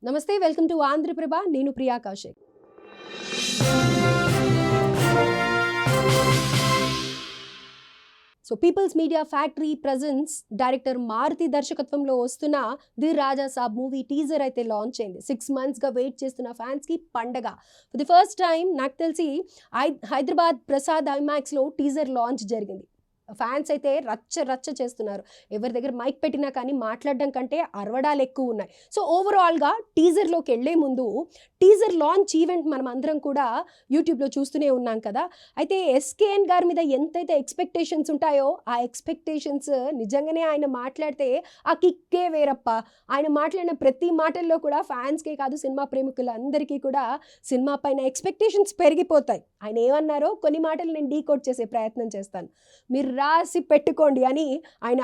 నమస్తే, welcome to Andhraprabha. నేను Priya Kaushik. So people's media factory presence director Maruthi దర్శకత్వంలో వస్తున్న the Raja Saab movie teaser అయితే లాంచ్ అయింది. 6 monthsగా వెయిట్ చేస్తున్న ఫ్యాన్స్కి పండగ. ఫర్ ది ఫస్ట్ టైం నాకు తెలిసి హైదరాబాద్ ప్రసాద్ ఐమాక్స్లో టీజర్ లాంచ్ జరిగింది. ఫ్యాన్స్ అయితే రచ్చ చేస్తున్నారు. ఎవరి దగ్గర మైక్ పెట్టినా కానీ మాట్లాడడం కంటే అరవడాలు ఎక్కువ ఉన్నాయి. సో ఓవరాల్గా టీజర్లోకి వెళ్ళే ముందు టీజర్ లాంచ్ ఈవెంట్ మనం అందరం కూడా యూట్యూబ్లో చూస్తూనే ఉన్నాం కదా. అయితే ఎస్కేఎన్ గారి మీద ఎంతైతే ఎక్స్పెక్టేషన్స్ ఉంటాయో ఆ ఎక్స్పెక్టేషన్స్ నిజంగానే ఆయన మాట్లాడితే ఆ కిక్కే వేరప్ప. ఆయన మాట్లాడిన ప్రతి మాటల్లో కూడా ఫ్యాన్స్కే కాదు సినిమా ప్రేమికులందరికీ కూడా సినిమా పైన ఎక్స్పెక్టేషన్స్ పెరిగిపోతాయి. ఆయన ఏమన్నారో కొన్ని మాటలు నేను డీకోడ్ చేసే ప్రయత్నం చేస్తాను. మీరు రాసి పెట్టుకోండి అని ఆయన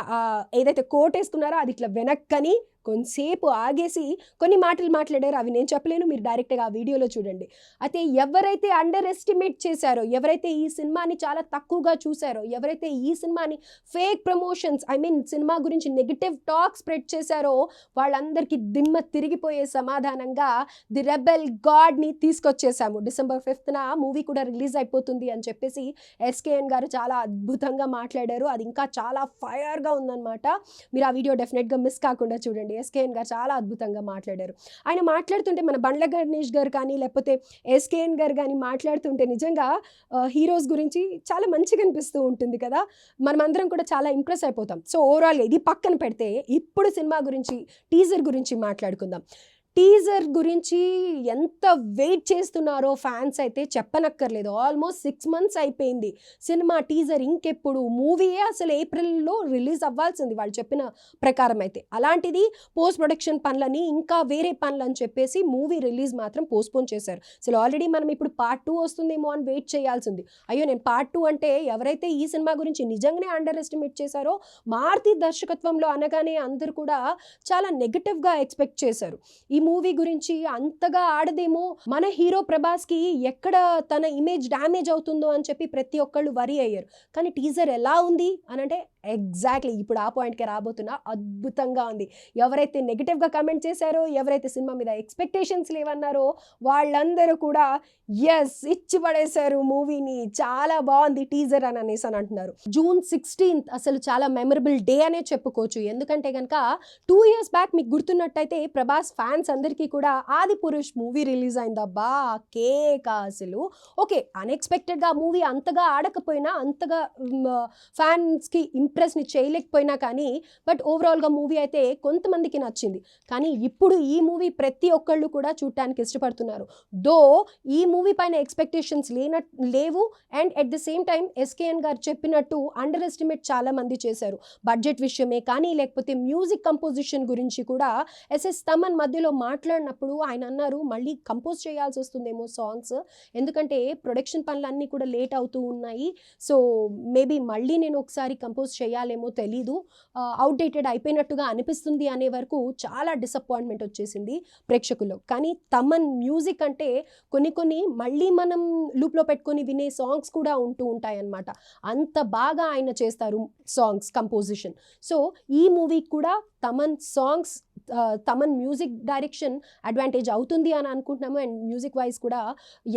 ఏదైతే కోట్ వేసుకున్నారో అది ఇట్లా వెనక్కని కొంతసేపు ఆగేసి కొన్ని మాటలు మాట్లాడారు. అవి నేను చెప్పలేను, మీరు డైరెక్ట్గా ఆ వీడియోలో చూడండి. అయితే ఎవరైతే అండర్ ఎస్టిమేట్ చేశారో, ఎవరైతే ఈ సినిమాని చాలా తక్కువగా చూశారో, ఎవరైతే ఈ సినిమాని ఫేక్ ప్రమోషన్స్ సినిమా గురించి నెగిటివ్ టాక్ స్ప్రెడ్ చేశారో వాళ్ళందరికీ దిమ్మ తిరిగిపోయే సమాధానంగా ది రెబెల్ గాడ్ని తీసుకొచ్చేసాము. December 5th మూవీ కూడా రిలీజ్ అయిపోతుంది అని చెప్పేసి ఎస్కేఎన్ గారు చాలా అద్భుతంగా మాట్లాడారు. అది ఇంకా చాలా ఫైర్గా ఉందన్నమాట. మీరు ఆ వీడియో డెఫినెట్గా మిస్ కాకుండా చూడండి. ఎస్కేఎన్ గారు చాలా అద్భుతంగా మాట్లాడారు. ఆయన మాట్లాడుతుంటే మన బండ్ల గణేష్ గారు కానీ లేకపోతే ఎస్కేఎన్ గారు కానీ మాట్లాడుతుంటే నిజంగా హీరోస్ గురించి చాలా మంచిగా అనిపిస్తూ ఉంటుంది కదా. మనమందరం కూడా చాలా ఇంప్రెస్ అయిపోతాం. సో ఓవరాల్గా ఇది పక్కన పెడితే ఇప్పుడు సినిమా గురించి, టీజర్ గురించి మాట్లాడుకుందాం. టీజర్ గురించి ఎంత వెయిట్ చేస్తున్నారో ఫ్యాన్స్ అయితే చెప్పనక్కర్లేదు. ఆల్మోస్ట్ 6 months అయిపోయింది సినిమా టీజర్. ఇంకెప్పుడు మూవీయే అసలు ఏప్రిల్లో రిలీజ్ అవ్వాల్సింది వాళ్ళు చెప్పిన ప్రకారం అయితే. అలాంటిది పోస్ట్ ప్రొడక్షన్ పనులని ఇంకా వేరే పనులు అని చెప్పేసి మూవీ రిలీజ్ మాత్రం పోస్ట్పోన్ చేశారు. అసలు ఆల్రెడీ మనం ఇప్పుడు Part 2 వస్తుందేమో అని వెయిట్ చేయాల్సింది. అయ్యో, నేను Part 2 అంటే ఎవరైతే ఈ సినిమా గురించి నిజంగానే అండర్ ఎస్టిమేట్ చేశారో మారుతి దర్శకత్వంలో అనగానే అందరూ కూడా చాలా నెగటివ్గా ఎక్స్పెక్ట్ చేశారు. ఈ మూవీ గురించి అంతగా ఆడదేమో, మన హీరో ప్రభాస్కి ఎక్కడ తన ఇమేజ్ డ్యామేజ్ అవుతుందో అని చెప్పి ప్రతి ఒక్కళ్ళు వరీ అయ్యారు. కానీ టీజర్ ఎలా ఉంది అని అంటే ఎగ్జాక్ట్లీ ఇప్పుడు ఆ పాయింట్కే రాబోతున్నా. అద్భుతంగా ఉంది. ఎవరైతే నెగిటివ్గా కమెంట్ చేశారో, ఎవరైతే సినిమా మీద ఎక్స్పెక్టేషన్స్ లేవన్నారో వాళ్ళందరూ కూడా ఎస్ ఇచ్చి పడేశారు మూవీని. చాలా బాగుంది టీజర్ అని అనేసి అని అంటున్నారు. June 16th అసలు చాలా మెమరబుల్ డే అనే చెప్పుకోవచ్చు. ఎందుకంటే కనుక 2 years బ్యాక్ మీకు గుర్తున్నట్టయితే ప్రభాస్ ఫ్యాన్స్ అందరికీ కూడా ఆది పురుష్ మూవీ రిలీజ్ అయిందబ్బా, కేక అసలు. ఓకే, అన్ఎక్స్పెక్టెడ్గా మూవీ అంతగా ఆడకపోయినా, అంతగా ఫ్యాన్స్కి ఇంప్రెస్ని చేయలేకపోయినా కానీ బట్ ఓవరాల్గా మూవీ అయితే కొంతమందికి నచ్చింది. కానీ ఇప్పుడు ఈ మూవీ ప్రతి ఒక్కళ్ళు కూడా చూడటానికి ఇష్టపడుతున్నారు. దో ఈ మూవీ పైన ఎక్స్పెక్టేషన్స్ లేవు. And at the same time SKN గారు చెప్పినట్టు అండర్ ఎస్టిమేట్ చాలా మంది చేశారు. బడ్జెట్ విషయమే కానీ లేకపోతే మ్యూజిక్ కంపోజిషన్ గురించి కూడా ఎస్ఎస్ తమన్ మధ్యలో మాట్లాడినప్పుడు ఆయన అన్నారు మళ్ళీ కంపోజ్ చేయాల్సి వస్తుందేమో సాంగ్స్, ఎందుకంటే ప్రొడక్షన్ పనులన్నీ కూడా లేట్ అవుతూ ఉన్నాయి. సో మేబీ మళ్ళీ నేను ఒకసారి కంపోజ్ చేయాలేమో తెలీదు, అవుట్డేటెడ్ అయిపోయినట్టుగా అనిపిస్తుంది అనే వరకు చాలా డిసప్పాయింట్మెంట్ వచ్చేసింది ప్రేక్షకుల్లో. కానీ తమన్ మ్యూజిక్ అంటే కొన్ని మళ్ళీ మనం లూప్లో పెట్టుకొని వినే సాంగ్స్ కూడా ఉంటూ ఉంటాయన్నమాట. అంత బాగా ఆయన చేస్తారు సాంగ్స్ కంపోజిషన్. సో ఈ మూవీకి కూడా Thaman songs, Thaman music direction advantage అవుతుంది అని అనుకుంటున్నాము. అండ్ మ్యూజిక్ వైజ్ కూడా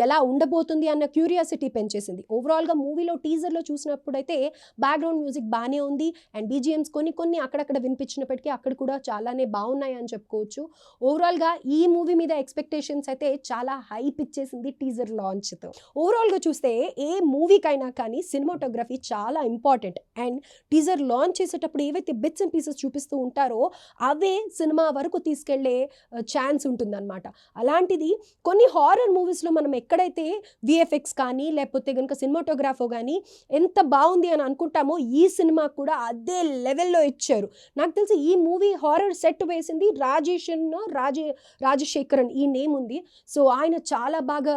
ఎలా ఉండబోతుంది అన్న క్యూరియాసిటీ పెంచేసింది. ఓవరాల్గా మూవీలో టీజర్లో చూసినప్పుడైతే బ్యాక్గ్రౌండ్ మ్యూజిక్ బాగానే ఉంది. అండ్ బీజిఎమ్స్ కొన్ని అక్కడక్కడ వినిపించినప్పటికీ అక్కడ కూడా చాలానే బాగున్నాయి అని చెప్పుకోవచ్చు. ఓవరాల్గా ఈ మూవీ మీద ఎక్స్పెక్టేషన్స్ అయితే చాలా హైప్ ఇచ్చేసింది టీజర్ లాంచ్తో. ఓవరాల్గా చూస్తే ఏ మూవీకైనా కానీ సినిమాటోగ్రఫీ చాలా ఇంపార్టెంట్. అండ్ టీజర్ లాంచ్ చేసేటప్పుడు ఏవైతే బిట్స్ అండ్ పీసెస్ చూపిస్తూ ఉంటారో అవే సినిమా వరకు తీసుకెళ్లే ఛాన్స్ ఉంటుందన్నమాట. అలాంటిది కొన్ని హారర్ మూవీస్లో మనం ఎక్కడైతే విఎఫ్ఎక్స్ కానీ లేకపోతే కనుక సినిమాటోగ్రాఫో కానీ ఎంత బాగుంది అని అనుకుంటామో ఈ సినిమా కూడా అదే లెవెల్లో ఇచ్చారు. నాకు తెలిసి ఈ మూవీ హారర్ సెట్ వేసింది రాజశేఖరన్, ఈ నేమ్ ఉంది. సో ఆయన చాలా బాగా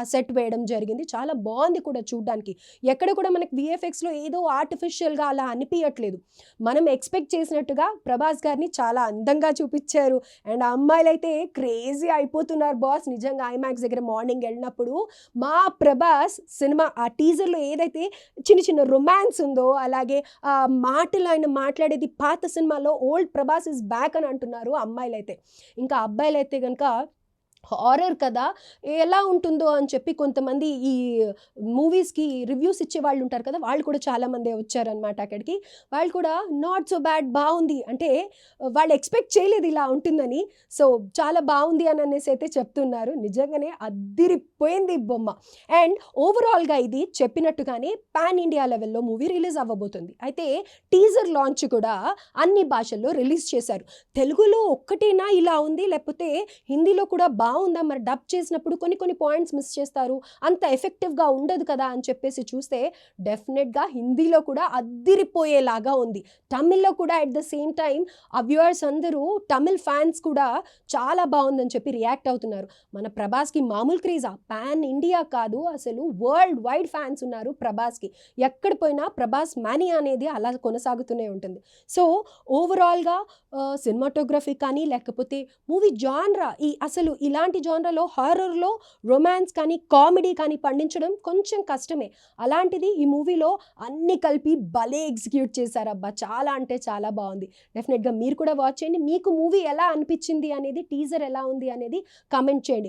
ఆ సెట్ వేయడం జరిగింది. చాలా బాగుంది కూడా చూడడానికి. ఎక్కడ కూడా మనకి విఎఫ్ఎక్స్లో ఏదో ఆర్టిఫిషియల్గా అలా అనిపించట్లేదు. మనం ఎక్స్పెక్ట్ చేసినట్టుగా ప్రభాస్ గారిని చాలా అందంగా చూపించారు. అండ్ ఆ అమ్మాయిలైతే క్రేజీ అయిపోతున్నారు బాస్. నిజంగా ఐమాక్స్ దగ్గర మార్నింగ్ వెళ్ళినప్పుడు మా ప్రభాస్ సినిమా ఆ టీజర్‌లో ఏదైతే చిన్న చిన్న రొమాన్స్ ఉందో, అలాగే మాటలు ఆయన మాట్లాడేది పాత సినిమాలో ఓల్డ్ ప్రభాస్ ఈజ్ బ్యాక్ అని అంటున్నారు అమ్మాయిలైతే. ఇంకా అబ్బాయిలైతే గనుక హారర్ కదా! ఎలా ఉంటుందో అని చెప్పి కొంతమంది ఈ మూవీస్‌కి రివ్యూస్ ఇచ్చేవాళ్ళు ఉంటారు కదా! వాళ్ళు కూడా చాలామందే వచ్చారనమాట అక్కడికి. వాళ్ళు కూడా నాట్ సో బ్యాడ్, బావుంది. అంటే వాళ్ళు ఎక్స్‌పెక్ట్ చేయలేదు ఇలా ఉంటుందని. సో, చాలా బావుంది అని అనేసి అయితే చెప్తున్నారు. నిజంగానే అద్దిరిపోయింది ఈ బొమ్మ. అండ్ ఓవరాల్‌గా ఇది చెప్పినట్టుగానే పాన్ ఇండియా లెవెల్‌లో మూవీ రిలీజ్ అవ్వబోతుంది. అయితే టీజర్ లాంచ్ కూడా అన్ని భాషల్లో రిలీజ్ చేశారు. తెలుగులో ఒక్కటేనా ఇలా ఉంది? లేకపోతే హిందీలో కూడా బావుందా? మరి డబ్ చేసినప్పుడు కొన్ని కొన్ని పాయింట్స్ మిస్ చేస్తారు. అంత ఎఫెక్టివ్‌గా ఉండదు కదా! అని చెప్పేసి చూస్తే డెఫినెట్‌గా హిందీలో కూడా అద్దిరిపోయేలాగా ఉంది. తమిళ్‌లో కూడా అట్ ద సేమ్ టైమ్ ఆ వ్యూవర్స్ అందరూ తమిళ్ ఫ్యాన్స్ కూడా చాలా బావుందని చెప్పి రియాక్ట్ అవుతున్నారు. మన ప్రభాస్‌కి మామూలు క్రేజా? పాన్ ఇండియా కాదు, అసలు వరల్డ్ వైడ్ ఫ్యాన్స్ ఉన్నారు ప్రభాస్‌కి. ఎక్కడ పోయినా ప్రభాస్ మానియా అనేది అలా కొనసాగుతూనే ఉంటుంది. సో, ఓవరాల్‌గా సినిమాటోగ్రఫీ కానీ, లేకపోతే మూవీ జాన్రా అసలు ఇలాంటి జాన్రాలో హారర్‌లో రొమాన్స్ కానీ, కామెడీ కానీ పండించడం కొంచెం కష్టమే. అలాంటిది ఈ మూవీలో అన్నీ కలిపి భలే ఎగ్జిక్యూట్ చేశారబ్బా! చాలా అంటే చాలా బావుంది. డెఫినెట్‌గా మీరు కూడా వాచ్ చేయండి. మీకు మూవీ ఎలా అనిపించింది అనేది, టీజర్ ఎలా ఉంది అనేది కామెంట్ చేయండి.